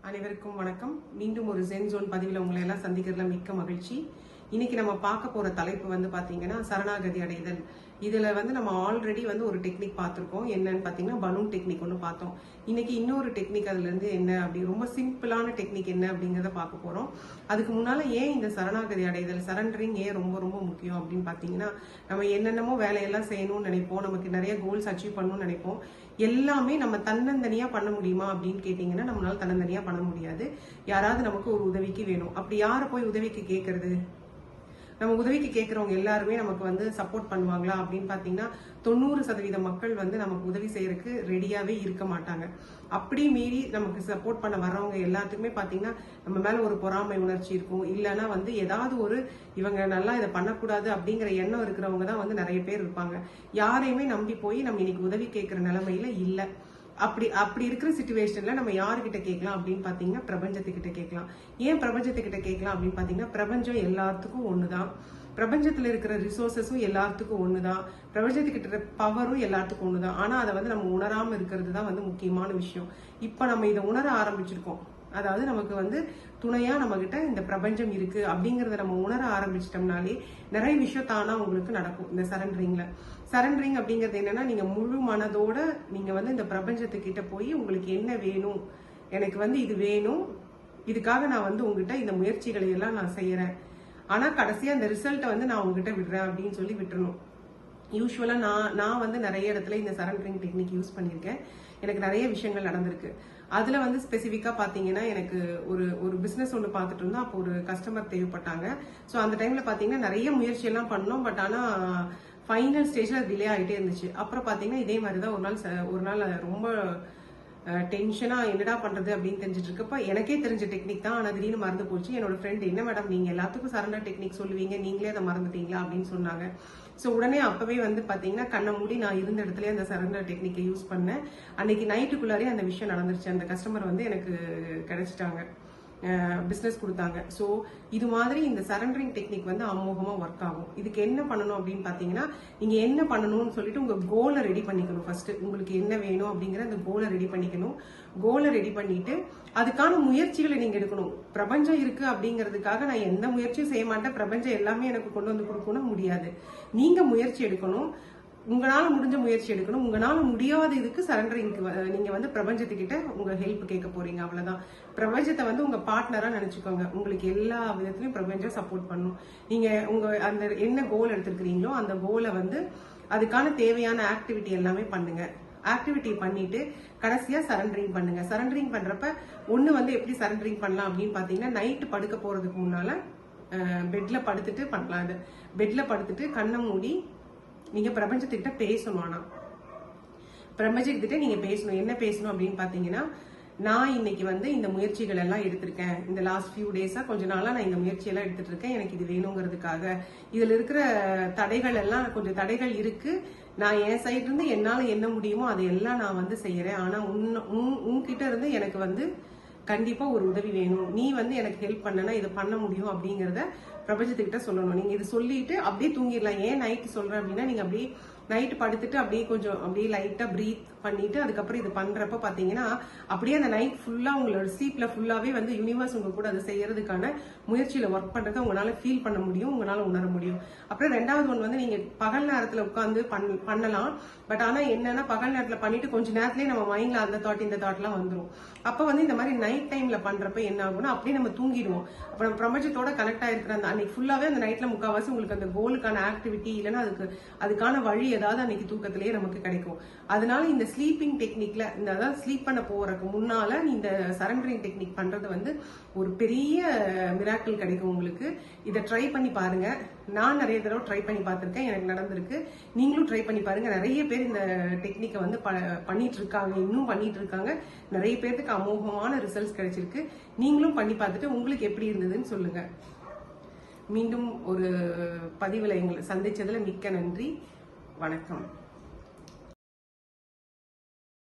அனைவருக்கும் வணக்கம். மீண்டும் ஒரு ஜென் ஜோன் பதிவில் உங்களை எல்லாம் சந்திக்கிறதுல மிக்க மகிழ்ச்சி. இன்னைக்கு நம்ம பார்க்க போற தலைப்பு வந்து பாத்தீங்கன்னா சரணாகதி அடைதல். இதுல வந்து நம்ம ஆல்ரெடி வந்து ஒரு டெக்னிக் பார்த்திருக்கோம். என்னன்னு பாத்தீங்கன்னா பலூன் டெக்னிக் ஒன்று பார்த்தோம். இன்னைக்கு இன்னொரு டெக்னிக் அதுல இருந்து என்ன அப்படி ரொம்ப சிம்பிளான டெக்னிக் என்ன அப்படிங்கறத பார்க்க போறோம். அதுக்கு முன்னால ஏன் இந்த சரணாகதி அடைதல் சரண்டரிங் ஏன் ரொம்ப ரொம்ப முக்கியம் அப்படின்னு பாத்தீங்கன்னா, நம்ம என்னென்னமோ வேலையெல்லாம் செய்யணும்னு நினைப்போம், நமக்கு நிறைய கோல்ஸ் அச்சீவ் பண்ணணும்னு நினைப்போம். எல்லாமே நம்ம தன்னந்தனியா பண்ண முடியுமா அப்படின்னு கேட்டீங்கன்னா நம்மளால தன்னந்தனியா பண்ண முடியாது. யாராவது நமக்கு ஒரு உதவிக்கு வேணும். அப்படி யாரை போய் உதவிக்கு கேட்கறது? நம்ம உதவிக்கு கேட்கறவங்க எல்லாருமே நமக்கு வந்து சப்போர்ட் பண்ணுவாங்களா அப்படின்னு பாத்தீங்கன்னா 90% மக்கள் வந்து நமக்கு உதவி செய்யறதுக்கு ரெடியாவே இருக்க மாட்டாங்க. அப்படி மீறி நமக்கு சப்போர்ட் பண்ண வர்றவங்க எல்லாத்துக்குமே பாத்தீங்கன்னா நம்ம மேல ஒரு பொறாமை உணர்ச்சி இருக்கும். இல்லைன்னா வந்து ஏதாவது ஒரு இவங்க நல்லா இதை பண்ணக்கூடாது அப்படிங்கிற எண்ணம் இருக்கிறவங்க தான் வந்து நிறைய பேர் இருப்பாங்க. யாரையுமே நம்பி போய் நம்ம இன்னைக்கு உதவி கேட்கிற நிலைமையில இல்ல. அப்படி இருக்கிற சிச்சுவேஷன்ல நம்ம யாருக்கிட்ட கேட்கலாம் அப்படின்னு பாத்தீங்கன்னா பிரபஞ்சத்துக்கிட்ட கேட்கலாம். ஏன் பிரபஞ்சத்துக்கிட்ட கேட்கலாம் அப்படின்னு பாத்தீங்கன்னா பிரபஞ்சம் எல்லாத்துக்கும் ஒண்ணுதான். பிரபஞ்சத்துல இருக்கிற ரிசோர்சஸும் எல்லாத்துக்கும் ஒண்ணுதான். பிரபஞ்சத்துக்கிட்ட பவரும் எல்லாத்துக்கும் ஒண்ணுதான். ஆனா அதை வந்து நம்ம உணராம இருக்கிறது தான் வந்து முக்கியமான விஷயம். இப்ப நம்ம இதை உணர ஆரம்பிச்சிருக்கோம். அதாவது நமக்கு வந்து துணையா நம்ம கிட்ட இந்த பிரபஞ்சம் இருக்கு அப்படிங்கறத நம்ம உணர ஆரம்பிச்சிட்டோம்னாலே நிறைய விஷயம் தானா உங்களுக்கு நடக்கும். இந்த சரண்டரிங் அப்படிங்கிறது என்னன்னா, நீங்க முழு மனதோட நீங்க வந்து இந்த பிரபஞ்சத்துக்கிட்ட போய் உங்களுக்கு என்ன வேணும், எனக்கு வந்து இது வேணும், இதுக்காக நான் வந்து உங்ககிட்ட இந்த முயற்சிகளை எல்லாம் நான் செய்யறேன், ஆனா கடைசியா அந்த ரிசல்ட்டை வந்து நான் உங்ககிட்ட விடுறேன் அப்படின்னு சொல்லி விட்டுறணும். யூஸ்வலா நான் வந்து நிறைய இடத்துல இந்த சரண்டரிங் டெக்னிக் யூஸ் பண்ணியிருக்கேன். எனக்கு நிறைய விஷயங்கள் நடந்திருக்கு. அதுல வந்து ஸ்பெசிஃபிக்கா பாத்தீங்கன்னா, எனக்கு ஒரு பிசினஸ் ஒன்று பார்த்துட்டு இருந்தோம். அப்போ ஒரு கஸ்டமர் தேவைப்பட்டாங்க. ஸோ அந்த டைம்ல பாத்தீங்கன்னா நிறைய முயற்சி எல்லாம் பண்ணோம். பட் ஆனா ஃபைனல் ஸ்டேஜ்ல டிலே ஆகிட்டே இருந்துச்சு. அப்புறம் பாத்தீங்கன்னா இதே மாதிரிதான் ஒரு நாள் ரொம்ப டென்ஷனா என்னடா பண்றது அப்படின்னு தெரிஞ்சிட்டு இருக்கப்ப எனக்கே தெரிஞ்ச டெக்னிக் தான். ஆனா திடீர்னு மறந்து போச்சு. என்னோட ஃப்ரெண்ட், என்ன மேடம் நீங்க எல்லாத்துக்கும் சரண்டர் டெக்னிக் சொல்லுவீங்க, நீங்களே அதை மறந்துட்டீங்களா அப்படின்னு சொன்னாங்க. ஸோ உடனே அப்பவே வந்து பாத்தீங்கன்னா கண்ணை மூடி நான் இருந்த இடத்துல அந்த சரண்டர் டெக்னிக்கை யூஸ் பண்ணேன். அன்னைக்கு நைட்டுக்குள்ளாரே அந்த விஷயம் நடந்துருச்சு. அந்த கஸ்டமர் வந்து எனக்கு கிடைச்சிட்டாங்க, பிசினஸ் கொடுத்தாங்க. ஸோ இது மாதிரி இந்த சரண்டரிங் டெக்னிக் வந்து அமோகமா ஒர்க் ஆகும். இதுக்கு என்ன பண்ணணும் அப்படின்னு பாத்தீங்கன்னா, நீங்க என்ன பண்ணணும்னு சொல்லிட்டு உங்க கோலை ரெடி பண்ணிக்கணும். ஃபர்ஸ்ட் உங்களுக்கு என்ன வேணும் அப்படிங்கிற அந்த கோலை ரெடி பண்ணிக்கணும். கோலை ரெடி பண்ணிட்டு அதுக்கான முயற்சிகளை நீங்க எடுக்கணும். பிரபஞ்சம் இருக்கு அப்படிங்கிறதுக்காக நான் எந்த முயற்சியும் செய்ய மாட்டேன், பிரபஞ்சம் எல்லாமே எனக்கு கொண்டு வந்து கொடுக்கணும் முடியாது. நீங்க முயற்சி எடுக்கணும். உங்களால முடிஞ்ச முயற்சி எடுக்கணும். உங்களால முடியாத இதுக்கு சரண்டரிங்க்கு நீங்க வந்து பிரபஞ்சத்துக்கிட்ட உங்க ஹெல்ப் கேட்க போறீங்க. அவ்வளவுதான். பிரபஞ்சத்தை வந்து உங்க பார்ட்னரா நினைச்சுக்கோங்க. உங்களுக்கு எல்லா விதத்திலயும் பிரபஞ்சம் சப்போர்ட் பண்ணும். நீங்க உங்க அந்த என்ன கோல் எடுத்திருக்கிறீங்களோ அந்த கோலை வந்து அதுக்கான தேவையான ஆக்டிவிட்டி எல்லாமே பண்ணுங்க. ஆக்டிவிட்டி பண்ணிட்டு கடைசியா சரண்டரிங் பண்ணுங்க. சரண்டரிங் பண்றப்ப ஒண்ணு வந்து எப்படி சரண்டரிங் பண்ணலாம் அப்படின்னு பாத்தீங்கன்னா, நைட்டு படுக்க போறதுக்கு முன்னால பெட்ல படுத்துட்டு பண்ணலாம். அது பெட்ல படுத்துட்டு கண்ணை மூடி நீங்க பிரபஞ்சத்துக்கிட்ட பேசணும். ஆனா பிரபஞ்சத்துக்கிட்ட நீங்க பேசணும். என்ன பேசணும் அப்படின்னு பாத்தீங்கன்னா, நான் இன்னைக்கு வந்து இந்த முயற்சிகள் எல்லாம் எடுத்திருக்கேன். இந்த லாஸ்ட் ஃபியூ டேஸா கொஞ்ச நாளா நான் இந்த முயற்சி எல்லாம் எடுத்துட்டு இருக்கேன். எனக்கு இது வேணுங்கிறதுக்காக இதுல இருக்கிற தடைகள் எல்லாம் கொஞ்சம் தடைகள் இருக்கு. நான் என் சைட்ல இருந்து என்னால என்ன முடியுமோ அதையெல்லாம் நான் வந்து செய்யறேன். ஆனா உன்கிட்ட இருந்து எனக்கு வந்து கண்டிப்பா ஒரு உதவி வேணும். நீ வந்து எனக்கு ஹெல்ப் பண்ணனா இதை பண்ண முடியும் அப்படிங்கறத பிரபஞ்சத்துக்கிட்ட சொல்லணும். நீங்க இது சொல்லிட்டு அப்படியே தூங்கிடலாம். ஏன் நைட் சொல்றேன் அப்படின்னா, நீங்க அப்படியே நைட்டு படுத்துட்டு அப்படியே கொஞ்சம் அப்படியே லைட்டா பிரீத் பண்ணிட்டு அதுக்கப்புறம் இது பண்றப்ப பாத்தீங்கன்னா அப்படியே அந்த நைட் ஃபுல்லா உங்களோட ஸ்லீப்ல ஃபுல்லாவே வந்து யூனிவர்ஸ் உங்க கூட அதை செய்யறதுக்கான முயற்சியில ஒர்க் பண்றதை உங்களால ஃபீல் பண்ண முடியும், உங்களால உணர முடியும். அப்புறம் ரெண்டாவது ஒன்று வந்து நீங்க பகல் நேரத்துல உட்காந்து பண்ணலாம். பட் ஆனா என்னன்னா பகல் நேரத்துல பண்ணிட்டு கொஞ்ச நேரத்திலேயே நம்ம மைண்ட்ல அந்த தாட் இந்த தாட் எல்லாம் வந்துடும். அப்ப வந்து இந்த மாதிரி நைட் டைம்ல பண்றப்ப என்ன ஆகும்னா அப்படியே நம்ம தூங்கிடுவோம். அப்புறம் பிரபஞ்சத்தோட கனெக்ட் ஆயிருக்கிற அந்த அன்னைக்கு ஃபுல்லாவே அந்த நைட்ல முக்கால்வாசி உங்களுக்கு அந்த கோலுக்கான ஆக்டிவிட்டி இல்லைன்னா அதுக்கான வழி ஏதாவது அன்னைக்கு தூக்கத்திலேயே நமக்கு கிடைக்கும். அதனால இந்த ஸ்லீப்பிங் டெக்னிக்ல அதாவது ஸ்லீப் பண்ண போறதுக்கு முன்னால இந்த சரண்டரிங் டெக்னிக் பண்றது வந்து ஒரு பெரிய மிராக்கிள் கிடைக்கும் உங்களுக்கு. இதை ட்ரை பண்ணி பாருங்க. நான் நிறைய தடவை ட்ரை பண்ணி பார்த்திருக்கேன், எனக்கு நடந்திருக்கு. நீங்களும் ட்ரை பண்ணி பாருங்க. நிறைய பேர் இந்த டெக்னிக்கை வந்து பண்ணிட்டு இருக்காங்க, இன்னும் பண்ணிட்டு இருக்காங்க. நிறைய பேருக்கு அமோகமான ரிசல்ட்ஸ் கிடைச்சிருக்கு. நீங்களும் பண்ணி பார்த்துட்டு உங்களுக்கு எப்படி இருந்ததுன்னு சொல்லுங்க. மீண்டும் ஒரு பதிவுல எங்களை சந்திச்சதுல மிக்க நன்றி. வணக்கம்.